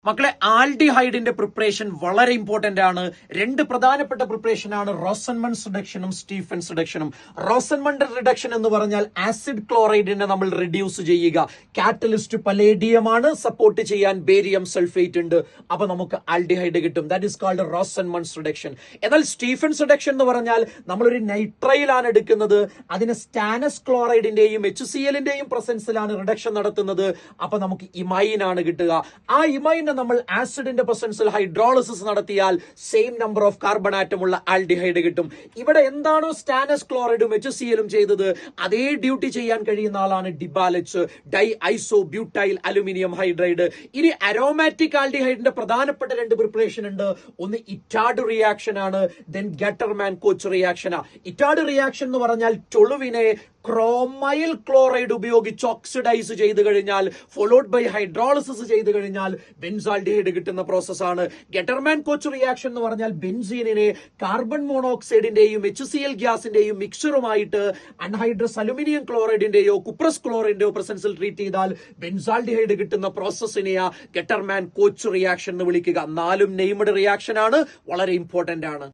മക്കളെ, ആൽഡിഹൈഡിന്റെ പ്രിപ്പറേഷൻ വളരെ ഇമ്പോർട്ടന്റ് ആണ്. രണ്ട് പ്രധാനപ്പെട്ട പ്രിപ്പറേഷൻ ആണ് റോസൻമൺസ് റിഡക്ഷനും സ്റ്റീഫൻസ് റിഡക്ഷനും. റോസൻമണ്ട് റിഡക്ഷൻ എന്ന് പറഞ്ഞാൽ ആസിഡ് ക്ലോറൈഡിനെ നമ്മൾ റിഡ്യൂസ് ചെയ്യുക. കാറ്റലിസ്റ്റ് പലേഡിയം ആണ്, സപ്പോർട്ട് ചെയ്യാൻ ബേരിയം സൾഫേറ്റ് ഉണ്ട്. അപ്പൊ നമുക്ക് ആൽഡിഹൈഡ് കിട്ടും. That is called Rosenmund's reduction. എന്നാൽ സ്റ്റീഫൻസ് റിഡക്ഷൻ എന്ന് പറഞ്ഞാൽ നമ്മളൊരു നൈട്രയിലാണ് എടുക്കുന്നത്. അതിന് സ്റ്റാനസ് ക്ലോറൈഡിന്റെയും HCl-ന്റെയും പ്രസൻസിലാണ് റിഡക്ഷൻ നടത്തുന്നത്. അപ്പൊ നമുക്ക് ഇമൈൻ ആണ് കിട്ടുക. ആ ഇമൈനെ നമ്മൾ ആസിഡിന്റെ പ്രസൻസിൽ ഹൈഡ്രോളിസിസ് നടത്തിയാൽ same number of carbon atom ഉള്ള ആൽഡിഹൈഡ് കിട്ടും. ഇവിടെ എന്താണോ സ്റ്റാനസ് ക്ലോറൈഡും HCl-ഉം ചെയ്തത് അതേ ഡ്യൂട്ടി ചെയ്യാൻ കഴിയുന്ന ആളാണ് DIBAL H, di iso butyl aluminium hydride. ഇനി അരോമാറ്റിക് ആൽഡിഹൈഡിന്റെ പ്രധാനപ്പെട്ട രണ്ട് പ്രിപ്പറേഷൻ ഉണ്ട്. ഒന്ന് ഇറ്റാഡ് റിയാക്ഷൻ ആണ്, ദെൻ ഗട്ടർമാൻ കോച്ച് റിയാക്ഷൻ. ഇറ്റാഡ് റിയാക്ഷൻ എന്ന് പറഞ്ഞാൽ ടൊളുവിനെ ക്രോമൈൽ ക്ലോറൈഡ് ഉപയോഗിച്ച് ഓക്സിഡൈസ് ചെയ്ത് കഴിഞ്ഞാൽ ഫോളോഡ് ബൈ ഹൈഡ്രോളിസിസ് ചെയ്ത് കഴിഞ്ഞാൽ ബെൻസാൽഡിഹൈഡ് കിട്ടുന്ന പ്രോസസ്സാണ്. ഗെറ്റർമാൻ കോച്ച് റിയാക്ഷൻ എന്ന് പറഞ്ഞാൽ ബെൻസീനിനെ കാർബൺ മോണോക്സൈഡിന്റെയും HCl ഗ്യാസിന്റെയും മിക്സറുമായിട്ട് അൺഹൈഡ്രസ് അലുമിനിയം ക്ലോറൈഡിന്റെയോ കുപ്രസ് ക്ലോറൈഡിന്റെയോ പ്രസൻസിൽ ട്രീറ്റ് ചെയ്താൽ ബെൻസാൽഡിഹൈഡ് കിട്ടുന്ന പ്രോസസ്സിനെയാ ഗെറ്റർമാൻ കോച്ച് റിയാക്ഷൻ എന്ന് വിളിക്കുക. നാലും നെയ്മഡ് റിയാക്ഷൻ ആണ്, വളരെ ഇമ്പോർട്ടന്റ് ആണ്.